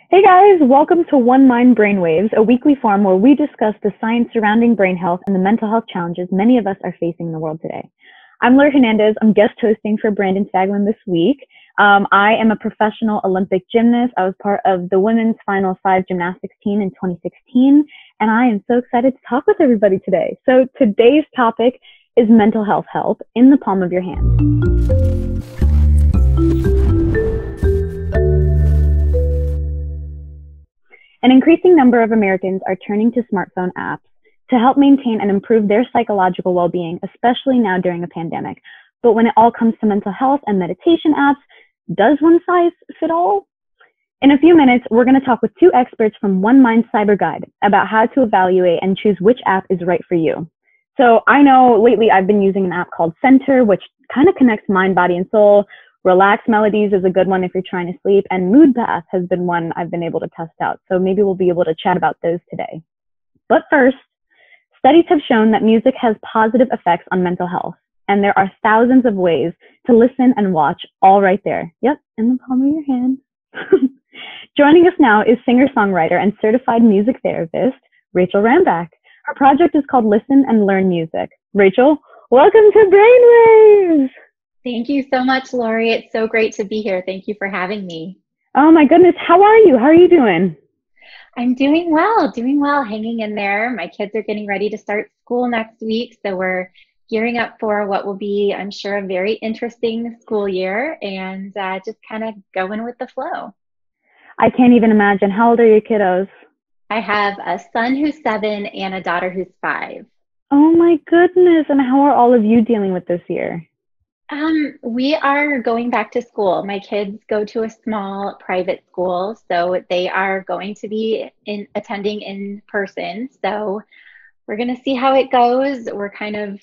Hey guys, welcome to One Mind Brainwaves, a weekly forum where we discuss the science surrounding brain health and the mental health challenges many of us are facing in the world today. I'm Laurie Hernandez. I'm guest hosting for Brandon Staglin this week. I am a professional Olympic gymnast. I was part of the women's Final Five gymnastics team in 2016, and I am so excited to talk with everybody today. So today's topic is mental health help in the palm of your hand. An increasing number of Americans are turning to smartphone apps to help maintain and improve their psychological well-being, especially now during a pandemic. But when it all comes to mental health and meditation apps, does one size fit all? In a few minutes, we're going to talk with two experts from One Mind PsyberGuide about how to evaluate and choose which app is right for you. So I know lately I've been using an app called Center, which kind of connects mind, body, and soul. Relax Melodies is a good one if you're trying to sleep, and Mood Bath has been one I've been able to test out. So maybe we'll be able to chat about those today. But first, studies have shown that music has positive effects on mental health, and there are thousands of ways to listen and watch all right there. Yep, in the palm of your hand. Joining us now is singer-songwriter and certified music therapist, Rachel Rambach. Her project is called Listen and Learn Music. Rachel, welcome to Brainwaves! Thank you so much, Laurie. It's so great to be here. Thank you for having me. Oh my goodness, how are you? How are you doing? I'm doing well, hanging in there. My kids are getting ready to start school next week, so we're gearing up for what will be, I'm sure, a very interesting school year, and just kind of going with the flow. I can't even imagine. How old are your kiddos? I have a son who's 7 and a daughter who's 5. Oh my goodness, and how are all of you dealing with this year? We are going back to school. My kids go to a small private school, so they are going to be attending in person. So we're going to see how it goes. We're kind of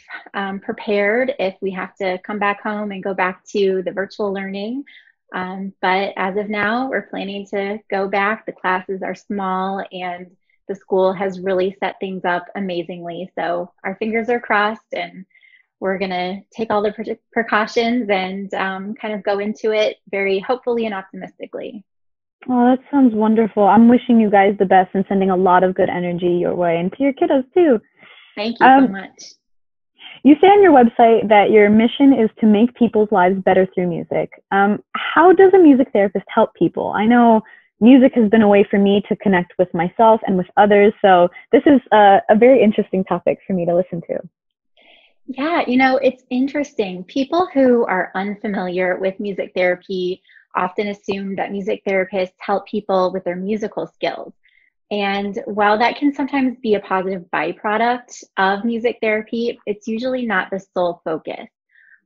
prepared if we have to come back home and go back to the virtual learning. But as of now, we're planning to go back. The classes are small and the school has really set things up amazingly. So our fingers are crossed, and we're going to take all the precautions and kind of go into it very hopefully and optimistically. Oh, that sounds wonderful. I'm wishing you guys the best and sending a lot of good energy your way and to your kiddos too. Thank you so much. You say on your website that your mission is to make people's lives better through music. How does a music therapist help people? I know music has been a way for me to connect with myself and with others, so this is a very interesting topic for me to listen to. Yeah, it's interesting. People who are unfamiliar with music therapy often assume that music therapists help people with their musical skills. And while that can sometimes be a positive byproduct of music therapy, it's usually not the sole focus.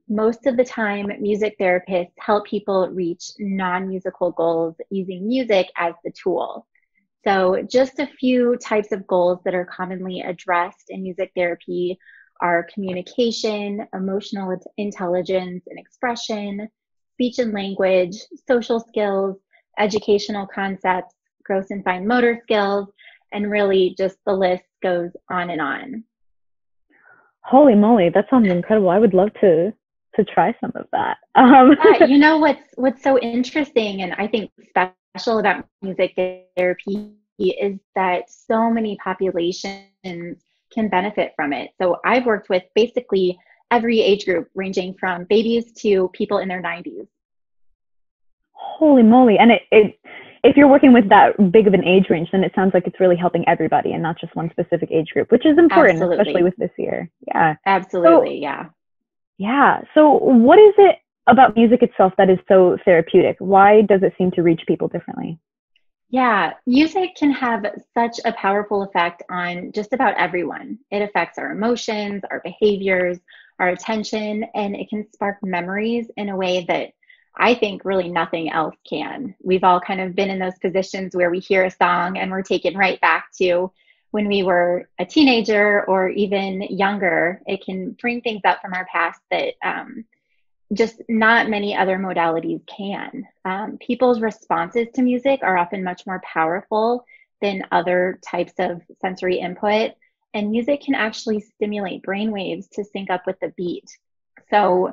Most of the time, music therapists help people reach non-musical goals using music as the tool. So just a few types of goals that are commonly addressed in music therapy are communication, emotional intelligence and expression, speech and language, social skills, educational concepts, gross and fine motor skills, and really just the list goes on and on. Holy moly, that sounds incredible. I would love to try some of that. Yeah, what's so interesting and I think special about music therapy is that so many populations can benefit from it. So I've worked with basically every age group, ranging from babies to people in their 90s. Holy moly. And if you're working with that big of an age range, then it sounds like it's really helping everybody and not just one specific age group, which is important, Absolutely. Especially with this year. Yeah. Absolutely, yeah. Yeah. So what is it about music itself that is so therapeutic? Why does it seem to reach people differently? Yeah, music can have such a powerful effect on just about everyone. It affects our emotions, our behaviors, our attention, and it can spark memories in a way that I think really nothing else can. We've all kind of been in those positions where we hear a song and we're taken right back to when we were a teenager or even younger. It can bring things up from our past that just not many other modalities can. People's responses to music are often much more powerful than other types of sensory input, and music can actually stimulate brain waves to sync up with the beat. So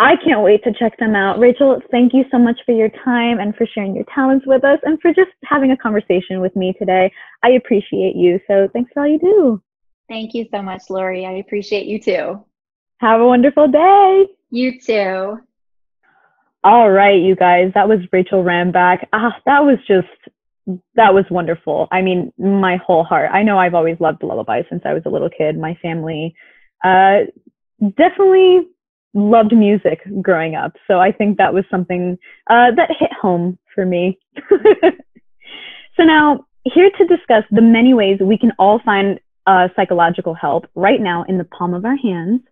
I can't wait to check them out. Rachel, thank you so much for your time and for sharing your talents with us and for just having a conversation with me today. I appreciate you. So thanks for all you do. Thank you so much, Laurie. I appreciate you too. Have a wonderful day. You too. All right, you guys, that was Rachel Rambach. That was wonderful. I mean, my whole heart. I know I've always loved lullabies since I was a little kid. My family definitely loved music growing up. So I think that was something that hit home for me. So now, here to discuss the many ways we can all find psychological help right now in the palm of our hands,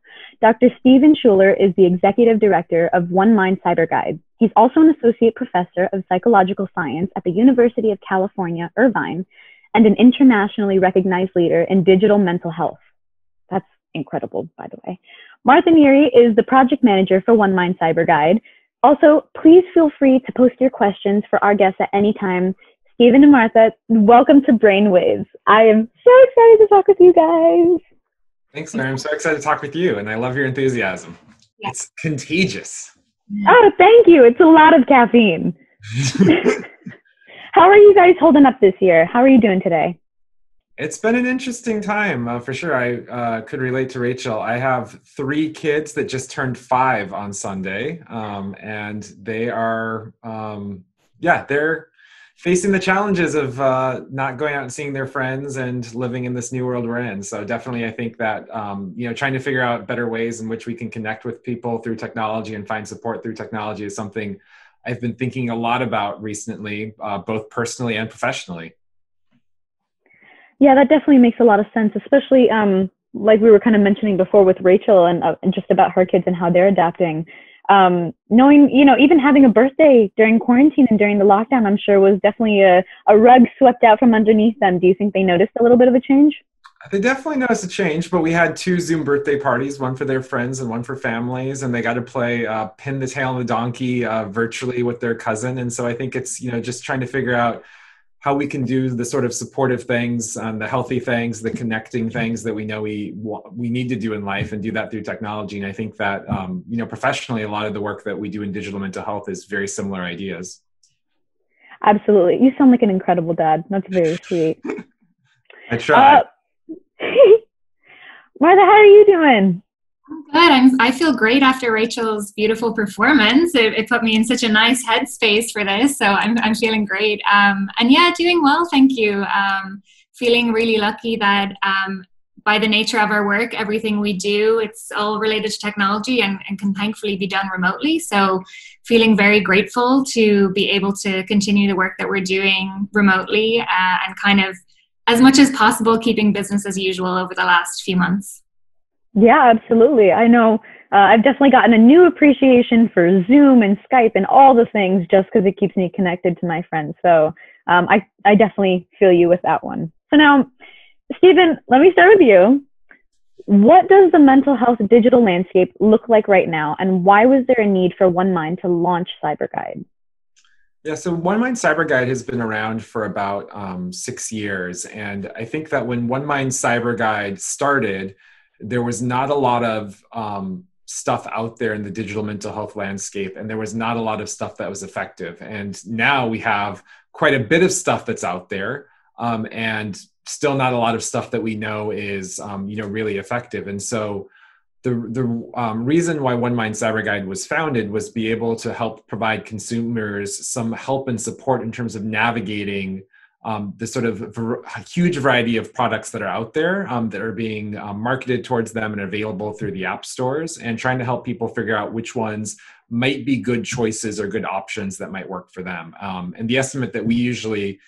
Dr. Stephen Schueller is the Executive Director of One Mind CyberGuide. He's also an Associate Professor of Psychological Science at the University of California, Irvine, and an internationally recognized leader in digital mental health. That's incredible, by the way. Martha Neary is the Project Manager for One Mind CyberGuide. Also, please feel free to post your questions for our guests at any time. Stephen and Martha, welcome to Brainwaves. I am so excited to talk with you guys. Thanks, Laurie. I'm so excited to talk with you, and I love your enthusiasm. Yeah. It's contagious. Oh, thank you. It's a lot of caffeine. How are you guys holding up this year? How are you doing today? It's been an interesting time, for sure. I could relate to Rachel. I have 3 kids that just turned 5 on Sunday, and they are, they're facing the challenges of not going out and seeing their friends and living in this new world we're in. So definitely, I think that, trying to figure out better ways in which we can connect with people through technology and find support through technology is something I've been thinking a lot about recently, both personally and professionally. Yeah, that definitely makes a lot of sense, especially like we were kind of mentioning before with Rachel and just about her kids and how they're adapting. Knowing, even having a birthday during quarantine and during the lockdown, I'm sure was definitely a rug swept out from underneath them. Do you think they noticed a little bit of a change? They definitely noticed a change, but we had 2 Zoom birthday parties, one for their friends and one for families, and they got to play pin the tail on the donkey virtually with their cousin. And so I think it's, just trying to figure out how we can do the sort of supportive things, the healthy things, the connecting things that we know we need to do in life, and do that through technology. And I think that, professionally, a lot of the work that we do in digital mental health is very similar ideas. Absolutely. You sound like an incredible dad. That's very sweet. I try. Martha, how are you doing? Good. I feel great after Rachel's beautiful performance. It put me in such a nice headspace for this, so I'm feeling great. And yeah, doing well, thank you. Feeling really lucky that by the nature of our work, everything we do, it's all related to technology and can thankfully be done remotely. So feeling very grateful to be able to continue the work that we're doing remotely and kind of, as much as possible, keeping business as usual over the last few months. Yeah, absolutely. I know I've definitely gotten a new appreciation for Zoom and Skype and all the things just because it keeps me connected to my friends. So I definitely feel you with that one. So now, Stephen, let me start with you. What does the mental health digital landscape look like right now, and why was there a need for One Mind to launch CyberGuide? Yeah, so One Mind CyberGuide has been around for about 6 years. And I think that when One Mind CyberGuide started, there was not a lot of stuff out there in the digital mental health landscape, and there was not a lot of stuff that was effective. And now we have quite a bit of stuff that's out there, and still not a lot of stuff that we know is really effective. And so the reason why One Mind CyberGuide was founded was be able to help provide consumers some help and support in terms of navigating the sort of huge variety of products that are out there that are being marketed towards them and available through the app stores, and trying to help people figure out which ones might be good choices or good options that might work for them. And the estimate that we usually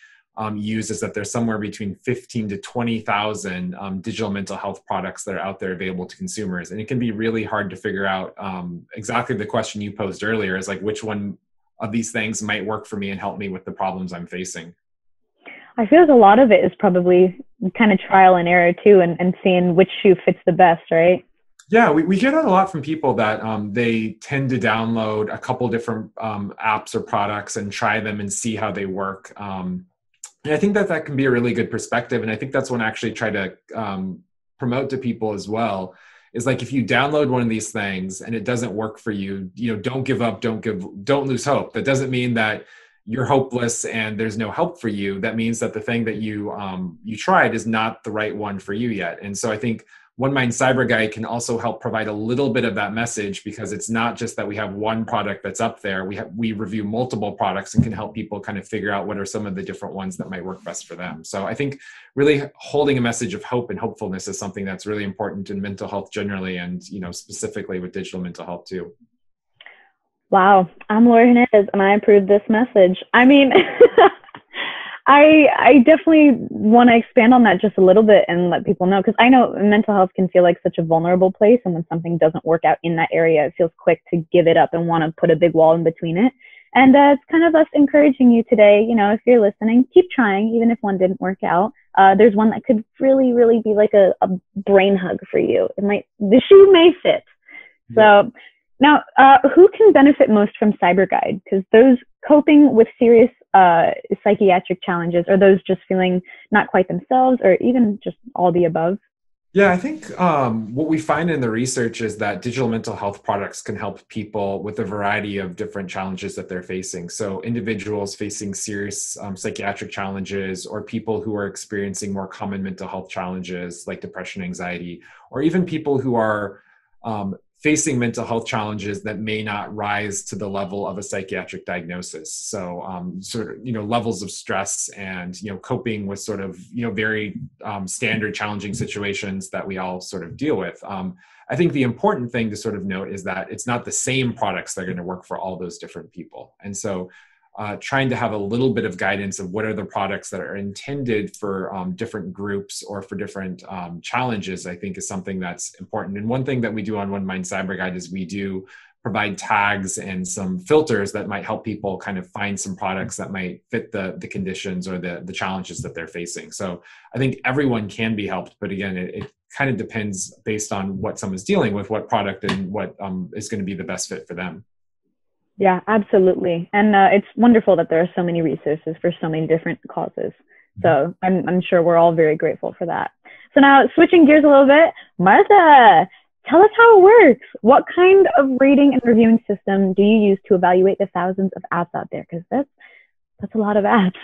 use is that there's somewhere between 15 to 20,000 digital mental health products that are out there available to consumers. And it can be really hard to figure out exactly the question you posed earlier, is like, which one of these things might work for me and help me with the problems I'm facing. I feel like a lot of it is probably kind of trial and error too, and seeing which shoe fits the best, right? Yeah, we hear that a lot from people, that they tend to download a couple different apps or products and try them and see how they work. And I think that can be a really good perspective. And I think that's what I actually try to promote to people as well, is like, if you download one of these things and it doesn't work for you, don't give up, don't lose hope. That doesn't mean that you're hopeless and there's no help for you. That means that the thing that you tried is not the right one for you yet. And so I think One Mind CyberGuide can also help provide a little bit of that message, because it's not just that we have one product that's up there. We review multiple products and can help people kind of figure out what are some of the different ones that might work best for them. So I think really holding a message of hope and hopefulness is something that's really important in mental health generally, and specifically with digital mental health too. Wow, I'm Laurie Hernandez, and I approve this message. I mean, I definitely want to expand on that just a little bit and let people know, because I know mental health can feel like such a vulnerable place, and when something doesn't work out in that area, it feels quick to give it up and want to put a big wall in between it. And it's kind of us encouraging you today, if you're listening, keep trying, even if one didn't work out. There's one that could really, really be like a brain hug for you. The shoe may fit. So now, who can benefit most from CyberGuide? Because those coping with serious psychiatric challenges, or those just feeling not quite themselves, or even just all the above? Yeah, I think what we find in the research is that digital mental health products can help people with a variety of different challenges that they're facing. So individuals facing serious psychiatric challenges, or people who are experiencing more common mental health challenges like depression, anxiety, or even people who are facing mental health challenges that may not rise to the level of a psychiatric diagnosis. So levels of stress and, coping with sort of, very standard challenging situations that we all sort of deal with. I think the important thing to sort of note is that it's not the same products that are going to work for all those different people. And so trying to have a little bit of guidance of what are the products that are intended for different groups or for different challenges, I think is something that's important. And one thing that we do on One Mind CyberGuide is we do provide tags and some filters that might help people kind of find some products that might fit the conditions or the challenges that they're facing. So I think everyone can be helped, but again, it kind of depends based on what someone's dealing with, what product and what is going to be the best fit for them. Yeah, absolutely. And it's wonderful that there are so many resources for so many different causes. So I'm sure we're all very grateful for that. So now, switching gears a little bit, Martha, tell us how it works. What kind of rating and reviewing system do you use to evaluate the thousands of apps out there? Because that's a lot of apps.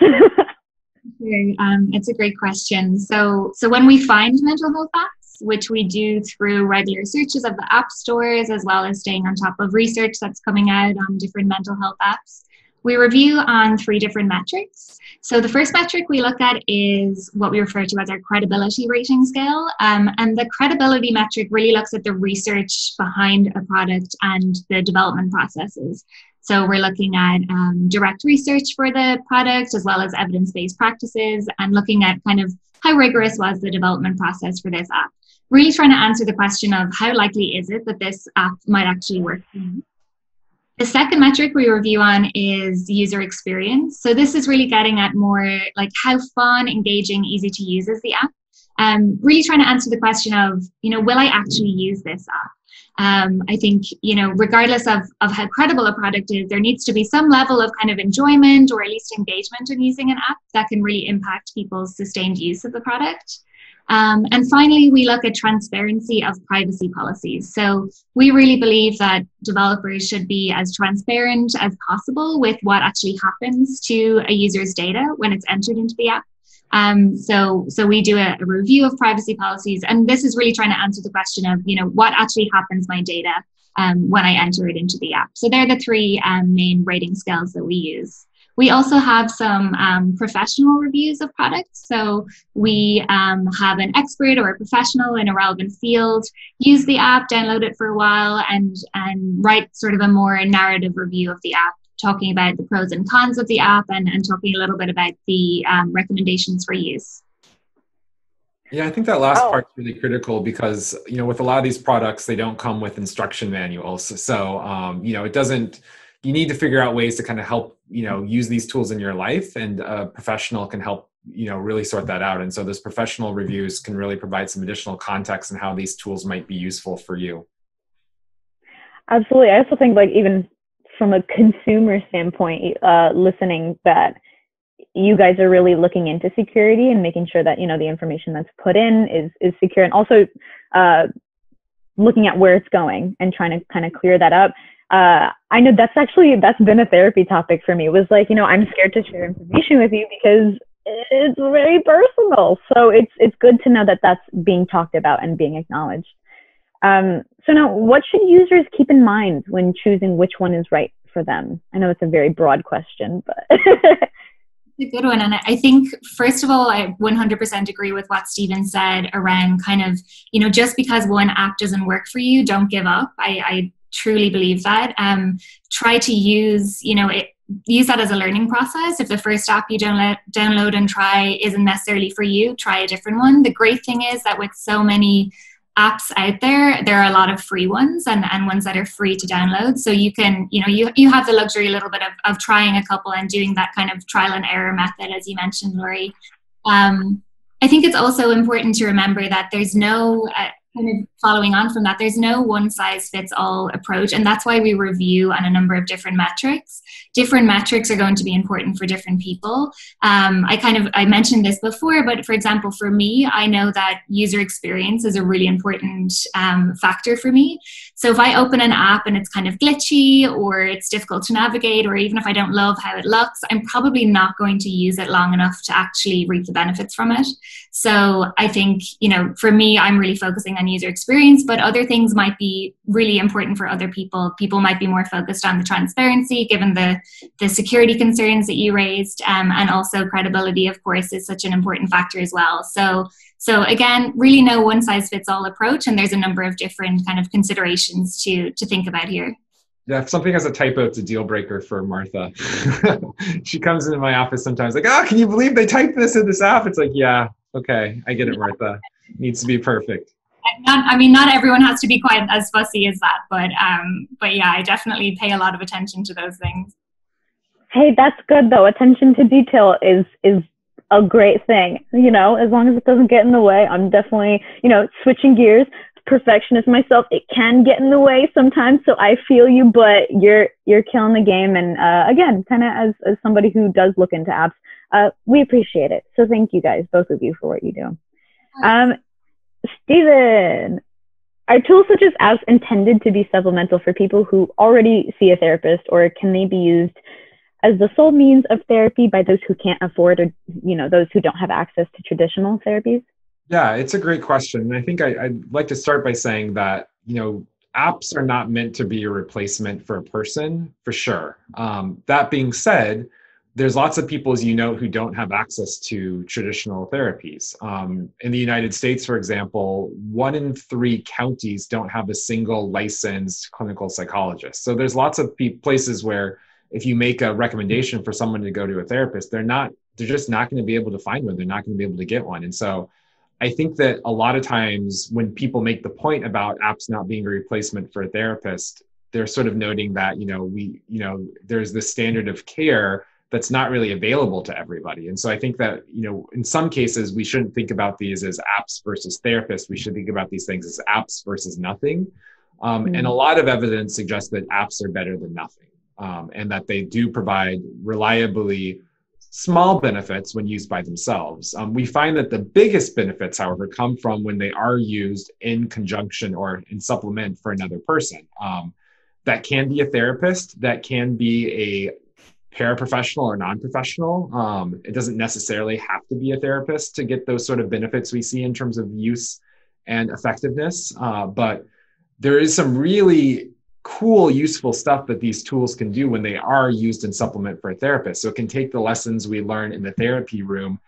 It's a great question. So when we find mental health apps, which we do through regular searches of the app stores, as well as staying on top of research that's coming out on different mental health apps, we review on 3 different metrics. So the first metric we look at is what we refer to as our credibility rating scale. And the credibility metric really looks at the research behind a product and the development processes. So we're looking at direct research for the product, as well as evidence-based practices, and looking at kind of how rigorous was the development process for this app. Really trying to answer the question of how likely is it that this app might actually work. The second metric we review on is user experience. So this is really getting at more like how fun, engaging, easy to use is the app. Really trying to answer the question of, will I actually use this app? I think, regardless of how credible a product is, there needs to be some level of kind of enjoyment or at least engagement in using an app that can really impact people's sustained use of the product. And finally, we look at transparency of privacy policies. So we really believe that developers should be as transparent as possible with what actually happens to a user's data when it's entered into the app. So we do a review of privacy policies, and this is really trying to answer the question of, what actually happens to my data when I enter it into the app. So they're the 3 main rating scales that we use. We also have some professional reviews of products. So we have an expert or a professional in a relevant field use the app, download it for a while, and write sort of a more narrative review of the app, talking about the pros and cons of the app and talking a little bit about the recommendations for use. Yeah, I think that last part's really critical because, with a lot of these products, they don't come with instruction manuals. So, it doesn't, you need to figure out ways to kind of help, use these tools in your life, and a professional can help, really sort that out. And so those professional reviews can really provide some additional context on how these tools might be useful for you. Absolutely. I also think even from a consumer standpoint, listening, that you guys are really looking into security and making sure that, the information that's put in is secure. And also looking at where it's going and trying to kind of clear that up. I know that's been a therapy topic for me. It was like, I'm scared to share information with you because it's very personal. So it's good to know that that's being talked about and being acknowledged. So now, what should users keep in mind when choosing which one is right for them? I know it's a very broad question, but a good one. And I think, first of all, I 100% agree with what Stephen said around kind of, just because one app doesn't work for you, don't give up. I truly believe that. Try to use, use that as a learning process. If the first app you download and try isn't necessarily for you, try a different one. The great thing is that with so many apps out there are a lot of free ones and ones that are free to download. So you can, you have the luxury a little bit of trying a couple and doing that kind of trial and error method, as you mentioned, Laurie. I think it's also important to remember that there's no, kind of following on from that, there's no one size fits all approach. And that's why we review on a number of different metrics. Different metrics are going to be important for different people. I mentioned this before, but for example, for me, I know that user experience is a really important factor for me. So if I open an app and it's kind of glitchy or it's difficult to navigate, or even if I don't love how it looks, I'm probably not going to use it long enough to actually reap the benefits from it. So I think, for me, I'm really focusing on user experience, but other things might be really important for other people. People might be more focused on the transparency, given the security concerns that you raised, and also credibility, of course, is such an important factor as well. So again, really no one size fits all approach, and there's a number of different kind of considerations to think about here. Yeah, if something has a typo, it's a deal breaker for Martha. She comes into my office sometimes like, can you believe they typed this in this app? It's like, yeah, okay, I get it, Martha. It needs to be perfect. Not everyone has to be quite as fussy as that, but yeah, I definitely pay a lot of attention to those things. Hey, that's good though. Attention to detail is a great thing. As long as it doesn't get in the way. I'm definitely, switching gears. Perfectionist myself, it can get in the way sometimes. So I feel you, but you're killing the game. And again, kind of as somebody who does look into apps, we appreciate it. So thank you guys, both of you, for what you do. Stephen, are tools such as apps intended to be supplemental for people who already see a therapist, or can they be used as the sole means of therapy by those who can't afford, or those who don't have access to traditional therapies? Yeah, it's a great question. And I think I'd like to start by saying that, apps are not meant to be a replacement for a person, for sure. That being said, there's lots of people, as you know, who don't have access to traditional therapies. In the United States, for example, 1 in 3 counties don't have a single licensed clinical psychologist. So there's lots of places where if you make a recommendation for someone to go to a therapist, they're just not going to be able to find one. They're not going to be able to get one. And so I think that a lot of times when people make the point about apps not being a replacement for a therapist, they're sort of noting that, there's this standard of care that's not really available to everybody. And so I think that, in some cases, we shouldn't think about these as apps versus therapists. We should think about these things as apps versus nothing. And a lot of evidence suggests that apps are better than nothing, and that they do provide reliably small benefits when used by themselves. We find that the biggest benefits, however, come from when they are used in conjunction or in supplement for another person. That can be a therapist, that can be a paraprofessional or non-professional. It doesn't necessarily have to be a therapist to get those sort of benefits we see in terms of use and effectiveness. But there is some really cool, useful stuff that these tools can do when they are used in supplement for a therapist. So it can take the lessons we learn in the therapy room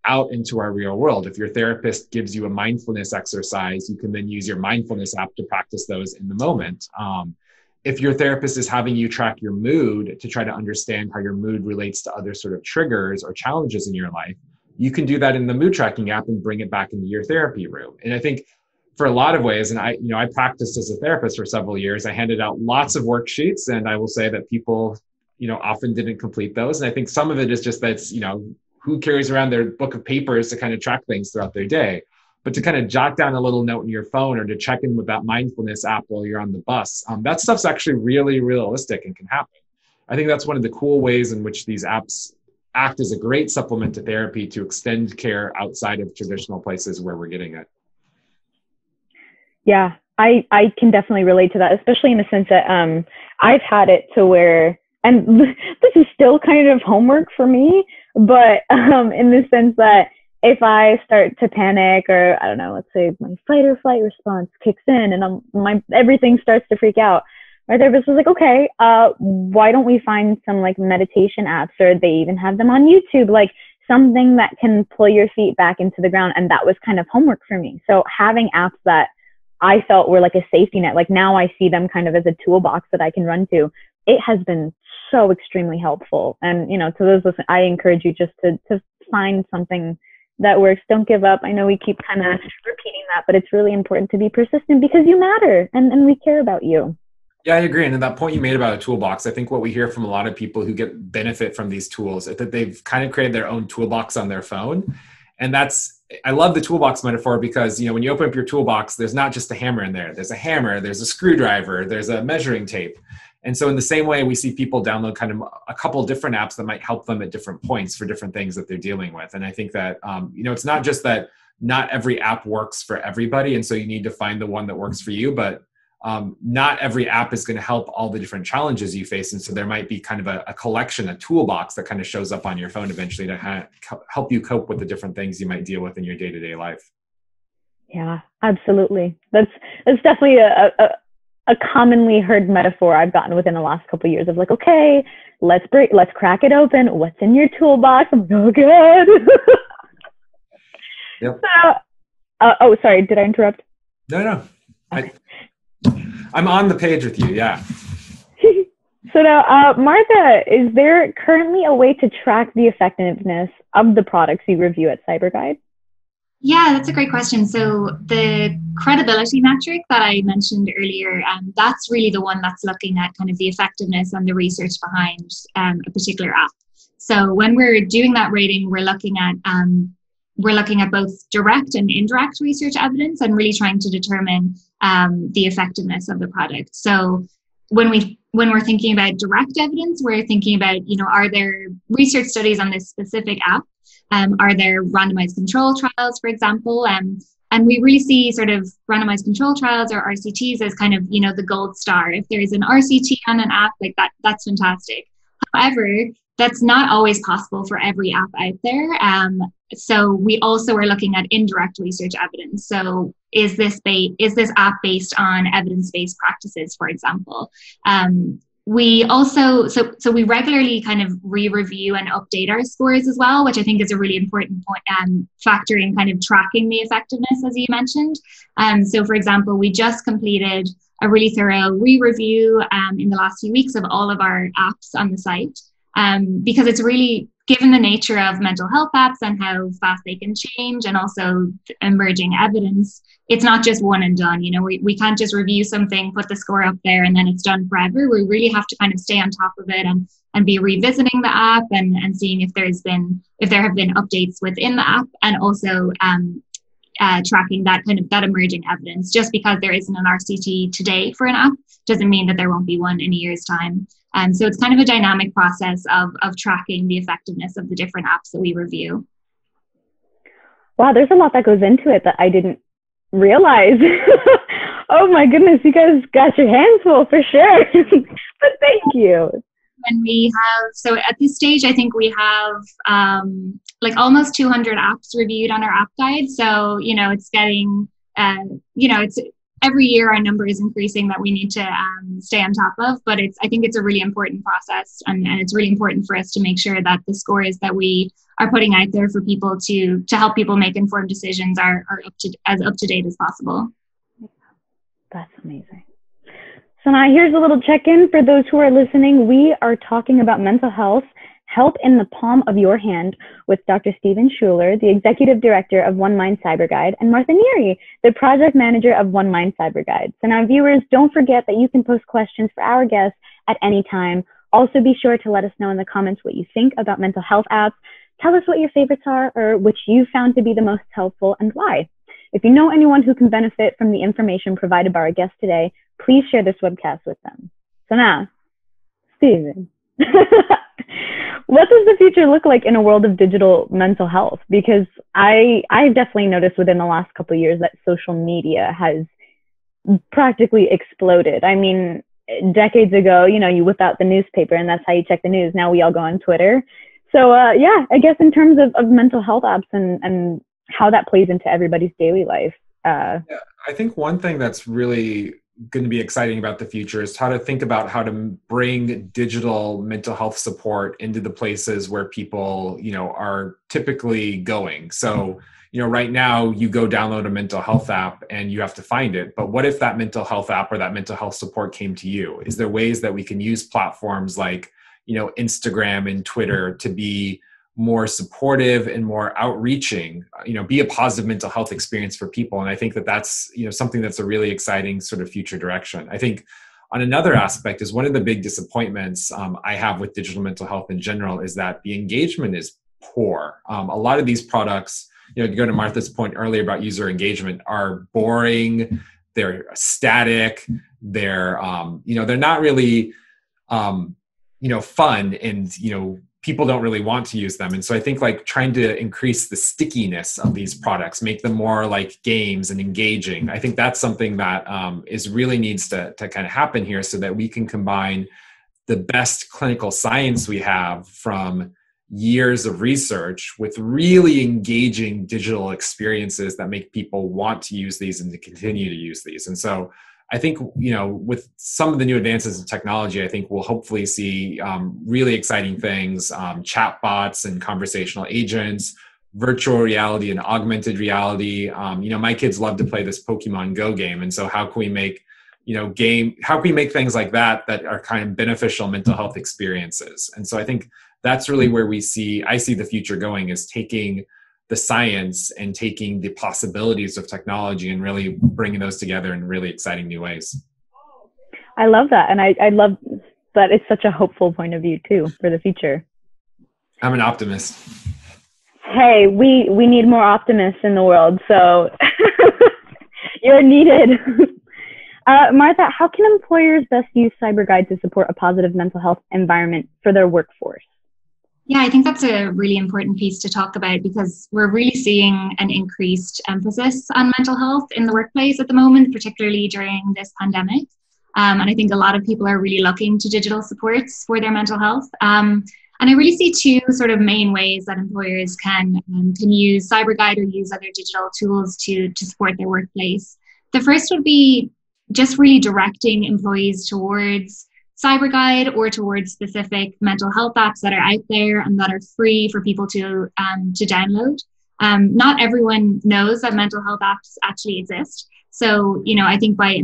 out into our real world. If your therapist gives you a mindfulness exercise, you can then use your mindfulness app to practice those in the moment. If your therapist is having you track your mood to try to understand how your mood relates to other sort of triggers or challenges in your life, you can do that in the mood tracking app and bring it back into your therapy room. And I think for a lot of ways, and I practiced as a therapist for several years, I handed out lots of worksheets, and I will say that people, often didn't complete those. And I think some of it is just that, who carries around their book of papers to kind of track things throughout their day. But to kind of jot down a little note in your phone or to check in with that mindfulness app while you're on the bus, that stuff's actually really realistic and can happen. I think that's one of the cool ways in which these apps act as a great supplement to therapy to extend care outside of traditional places where we're getting it. Yeah, I can definitely relate to that, especially in the sense that I've had it to where, and this is still kind of homework for me, but in the sense that if I start to panic, or I don't know, let's say my fight or flight response kicks in and everything starts to freak out, my therapist was like, okay, why don't we find some like meditation apps, or they even have them on YouTube, like something that can pull your feet back into the ground. And that was kind of homework for me. So having apps that I felt were like a safety net, like now I see them kind of as a toolbox that I can run to. It has been so extremely helpful. And, you know, to those listening, I encourage you just to find something that works. Don't give up. I know we keep kind of repeating that, but it's really important to be persistent because you matter and we care about you. Yeah, I agree. And that point you made about a toolbox, I think what we hear from a lot of people who get benefit from these tools is that they've kind of created their own toolbox on their phone. And I love the toolbox metaphor because, you know, when you open up your toolbox, there's not just a hammer in there. There's a hammer, there's a screwdriver, there's a measuring tape. And so in the same way, we see people download kind of a couple different apps that might help them at different points for different things that they're dealing with. And I think that, you know, it's not just that not every app works for everybody. And so you need to find the one that works for you, but not every app is going to help all the different challenges you face. And so there might be kind of a collection, a toolbox that kind of shows up on your phone eventually to help you cope with the different things you might deal with in your day-to-day life. Yeah, absolutely. That's definitely a commonly heard metaphor I've gotten within the last couple of years of like, okay, let's crack it open. What's in your toolbox? I'm like, oh God. Yep. Oh, sorry. Did I interrupt? No. Okay. I'm on the page with you. Yeah. So now, Martha, is there currently a way to track the effectiveness of the products you review at CyberGuide? Yeah, that's a great question. So the credibility metric that I mentioned earlier, that's really the one that's looking at kind of the effectiveness and the research behind a particular app. So when we're doing that rating, we're looking at both direct and indirect research evidence and really trying to determine the effectiveness of the product. So when we're thinking about direct evidence, we're thinking about, you know, are there research studies on this specific app? Are there randomized control trials, for example? And we really see sort of randomized control trials or RCTs as kind of, you know, the gold star. If there is an RCT on an app, like that's fantastic. However, that's not always possible for every app out there. So we also are looking at indirect research evidence. So is this app based on evidence-based practices, for example? We also, so we regularly kind of re-review and update our scores as well, which I think is a really important point, factor in kind of tracking the effectiveness, as you mentioned. So for example, we just completed a really thorough re-review in the last few weeks of all of our apps on the site. Because it's really, given the nature of mental health apps and how fast they can change and also emerging evidence, it's not just one and done. You know, we can't just review something, put the score up there and then it's done forever. We really have to kind of stay on top of it and be revisiting the app and seeing if there have been updates within the app, and also tracking that emerging evidence. Just because there isn't an RCT today for an app doesn't mean that there won't be one in a year's time. So it's kind of a dynamic process of tracking the effectiveness of the different apps that we review. Wow, there's a lot that goes into it that I didn't realize. Oh my goodness, you guys got your hands full for sure. But thank you. When we have, so at this stage, I think we have like almost 200 apps reviewed on our app guide. So, you know, it's getting, it's every year our number is increasing that we need to stay on top of, but I think it's a really important process, and it's really important for us to make sure that the scores that we are putting out there for people to help people make informed decisions are as up to date as possible. That's amazing. So now here's a little check-in for those who are listening. We are talking about mental health, help in the palm of your hand, with Dr. Stephen Schueller, the Executive Director of One Mind CyberGuide, and Martha Neary, the Project Manager of One Mind CyberGuide. So now viewers, don't forget that you can post questions for our guests at any time. Also be sure to let us know in the comments what you think about mental health apps. Tell us what your favorites are or which you found to be the most helpful and why. If you know anyone who can benefit from the information provided by our guests today, please share this webcast with them. So now, Stephen, what does the future look like in a world of digital mental health? Because I definitely noticed within the last couple of years that social media has practically exploded. I mean, decades ago, you know, you whip out the newspaper and that's how you check the news. Now we all go on Twitter. So yeah, I guess in terms of mental health apps and how that plays into everybody's daily life. Yeah, I think one thing that's really going to be exciting about the future is how to think about how to bring digital mental health support into the places where people, you know, are typically going. So, you know, right now you go download a mental health app and you have to find it. But what if that mental health app or that mental health support came to you? Is there ways that we can use platforms like, you know, Instagram and Twitter to be more supportive and more outreaching, you know, be a positive mental health experience for people? And I think that that's, you know, something that's a really exciting sort of future direction. I think on another aspect is one of the big disappointments I have with digital mental health in general is that the engagement is poor. A lot of these products, you know, to go to Martha's point earlier about user engagement, are boring, they're static, they're, you know, they're not really, you know, fun, and, you know, people don't really want to use them. And so I think like trying to increase the stickiness of these products, make them more like games and engaging. I think that's something that is really needs to kind of happen here so that we can combine the best clinical science we have from years of research with really engaging digital experiences that make people want to use these and to continue to use these. And so I think, you know, with some of the new advances in technology, I think we'll hopefully see really exciting things, chatbots and conversational agents, virtual reality and augmented reality. You know, my kids love to play this Pokemon Go game. And so how can we make, you know, how can we make things like that are kind of beneficial mental health experiences? And so I think that's really where I see the future going, is taking the science and taking the possibilities of technology and really bringing those together in really exciting new ways. I love that. And I love that it's such a hopeful point of view too for the future. I'm an optimist. Hey, we need more optimists in the world. So you're needed. Martha, how can employers best use CyberGuide to support a positive mental health environment for their workforce? Yeah, I think that's a really important piece to talk about, because we're really seeing an increased emphasis on mental health in the workplace at the moment, particularly during this pandemic. And I think a lot of people are really looking to digital supports for their mental health. And I really see two sort of main ways that employers can use CyberGuide or use other digital tools to support their workplace. The first would be just really directing employees towards CyberGuide or towards specific mental health apps that are out there and that are free for people to download. Not everyone knows that mental health apps actually exist. So, you know, I think by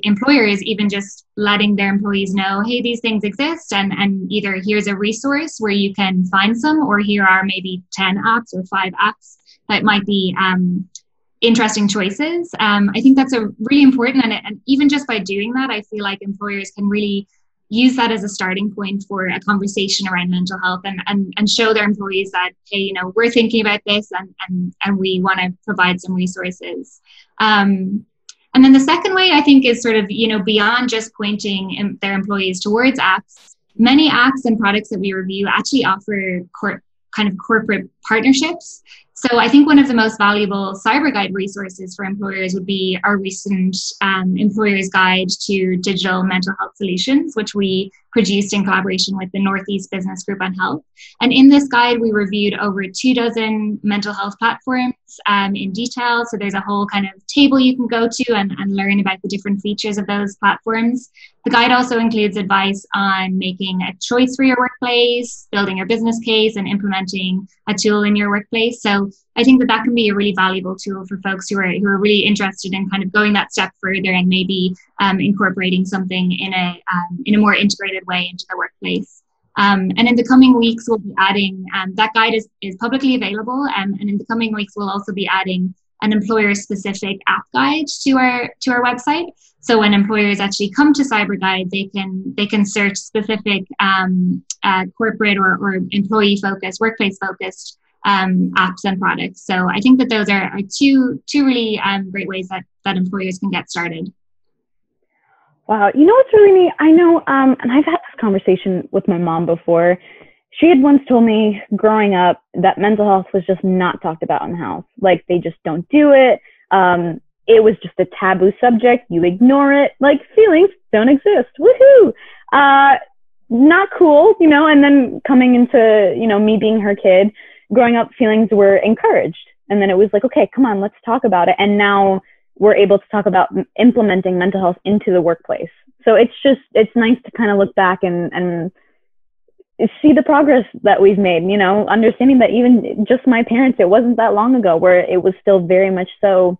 employers even just letting their employees know, hey, these things exist, and either here's a resource where you can find some, or here are maybe 10 apps or 5 apps that might be interesting choices. I think that's a really important, and even just by doing that, I feel like employers can really use that as a starting point for a conversation around mental health, and show their employees that, hey, you know, we're thinking about this and we want to provide some resources. And then the second way, I think, is sort of, you know, beyond just pointing their employees towards apps. Many apps and products that we review actually offer kind of corporate partnerships. So I think one of the most valuable CyberGuide resources for employers would be our recent Employer's Guide to Digital Mental Health Solutions, which we produced in collaboration with the Northeast Business Group on Health. And in this guide, we reviewed over 24 mental health platforms in detail. So there's a whole kind of table you can go to and learn about the different features of those platforms. The guide also includes advice on making a choice for your workplace, building your business case, and implementing a tool in your workplace. So I think that can be a really valuable tool for folks who are really interested in kind of going that step further and maybe incorporating something in a more integrated way into the workplace. And in the coming weeks, we'll be adding, that guide is publicly available, and in the coming weeks, we'll also be adding an employer-specific app guide to our website. So when employers actually come to CyberGuide, they can search specific corporate or employee-focused, workplace-focused apps and products. So I think that those are two really great ways that employers can get started. Wow. You know what's really neat? I know, and I've had this conversation with my mom before. She had once told me growing up that mental health was just not talked about in the house. Like, they just don't do it. it was just a taboo subject. You ignore it, like feelings don't exist. Woohoo! Not cool, you know, and then coming into, you know, me being her kid, growing up, feelings were encouraged. And then it was like, okay, come on, let's talk about it. And now we're able to talk about implementing mental health into the workplace. So it's nice to kind of look back and see the progress that we've made, you know, understanding that even just my parents, it wasn't that long ago where it was still very much so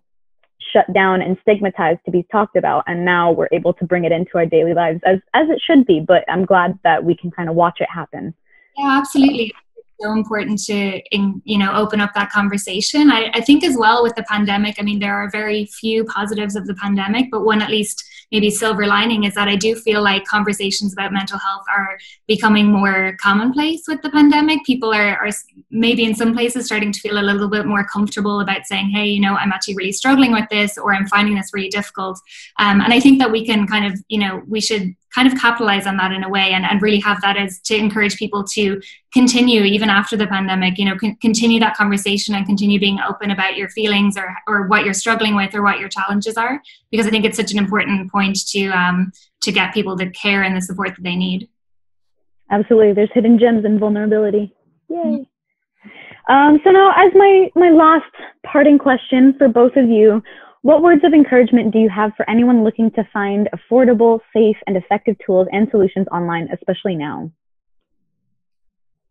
shut down and stigmatized to be talked about. And now we're able to bring it into our daily lives as it should be. But I'm glad that we can kind of watch it happen. Yeah, absolutely. So important to, you know, open up that conversation. I think as well with the pandemic, I mean, there are very few positives of the pandemic, but one at least maybe silver lining is that I do feel like conversations about mental health are becoming more commonplace with the pandemic. People are maybe in some places starting to feel a little bit more comfortable about saying, hey, you know, I'm actually really struggling with this, or I'm finding this really difficult. And I think that we can kind of, you know, we should kind of capitalize on that in a way and really have that as to encourage people to continue even after the pandemic, you know, continue that conversation and continue being open about your feelings or what you're struggling with or what your challenges are, because I think it's such an important point to get people the care and the support that they need. Absolutely. There's hidden gems in vulnerability. Yay. So now as my last parting question for both of you, what words of encouragement do you have for anyone looking to find affordable, safe, and effective tools and solutions online, especially now?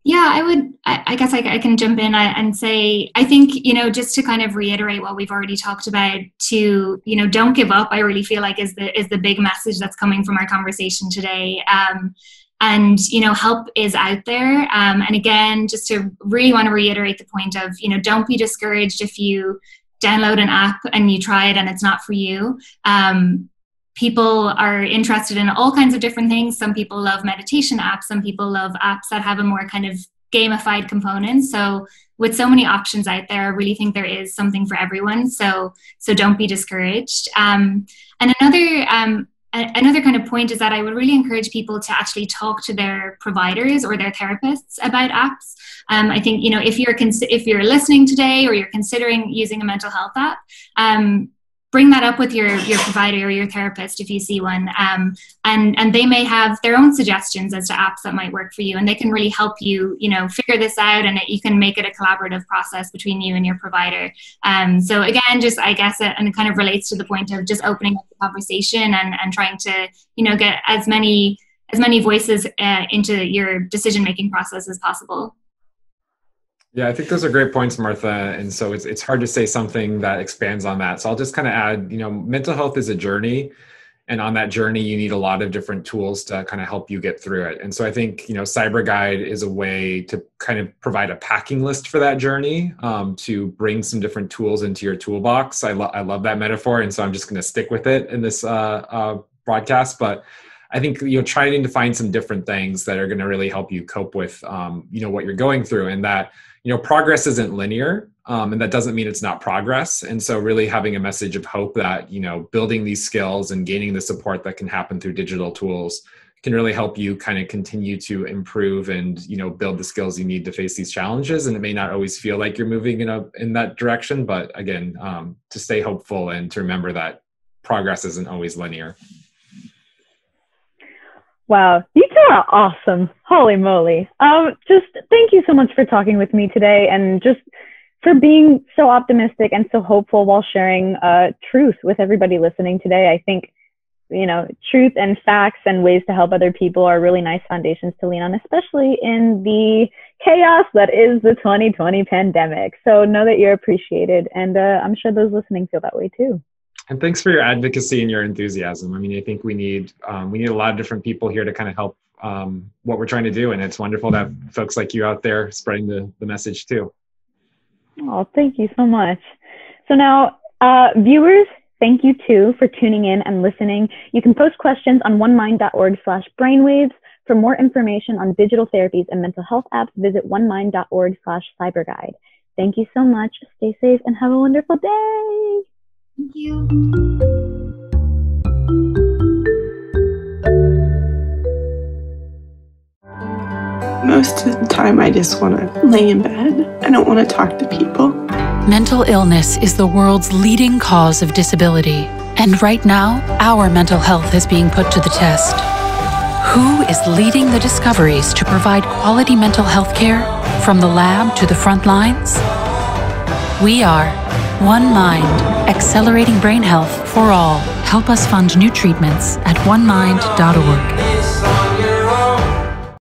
Yeah, I guess I can jump in and say, I think, you know, just to kind of reiterate what we've already talked about, to, you know, don't give up, I really feel like is the big message that's coming from our conversation today. And, you know, help is out there. And again, just to really want to reiterate the point of, you know, don't be discouraged if you download an app and you try it and it's not for you. People are interested in all kinds of different things. Some people love meditation apps. Some people love apps that have a more kind of gamified component. So with so many options out there, I really think there is something for everyone. So don't be discouraged. And another kind of point is that I would really encourage people to actually talk to their providers or their therapists about apps. I think, you know, if you're listening today or you're considering using a mental health app, bring that up with your provider or your therapist if you see one. And they may have their own suggestions as to apps that might work for you, and they can really help you, you know, figure this out, and you can make it a collaborative process between you and your provider. So again, just I guess and it kind of relates to the point of just opening up the conversation and trying to, you know, get as many voices into your decision-making process as possible. Yeah, I think those are great points, Martha. And so it's hard to say something that expands on that. So I'll just kind of add, you know, mental health is a journey. And on that journey, you need a lot of different tools to kind of help you get through it. And so I think, you know, CyberGuide is a way to kind of provide a packing list for that journey, to bring some different tools into your toolbox. I love that metaphor. And so I'm just going to stick with it in this broadcast. But I think, you know, trying to find some different things that are going to really help you cope with, you know, what you're going through, and that, you know, progress isn't linear, and that doesn't mean it's not progress. And so really having a message of hope that, you know, building these skills and gaining the support that can happen through digital tools can really help you kind of continue to improve and, you know, build the skills you need to face these challenges. And it may not always feel like you're moving in that direction, but again, to stay hopeful and to remember that progress isn't always linear. Wow, you two are awesome. Holy moly. Just thank you so much for talking with me today, and just for being so optimistic and so hopeful while sharing truth with everybody listening today. I think, you know, truth and facts and ways to help other people are really nice foundations to lean on, especially in the chaos that is the 2020 pandemic. So know that you're appreciated, and I'm sure those listening feel that way too. And thanks for your advocacy and your enthusiasm. I mean, I think we need a lot of different people here to kind of help what we're trying to do. And it's wonderful to have folks like you out there spreading the message too. Oh, thank you so much. So now, viewers, thank you too for tuning in and listening. You can post questions on onemind.org/brainwaves. For more information on digital therapies and mental health apps, visit onemind.org/cyberguide. Thank you so much. Stay safe and have a wonderful day. Thank you. Most of the time, I just want to lay in bed. I don't want to talk to people. Mental illness is the world's leading cause of disability. And right now, our mental health is being put to the test. Who is leading the discoveries to provide quality mental health care from the lab to the front lines? We are One Mind, accelerating brain health for all. Help us fund new treatments at onemind.org.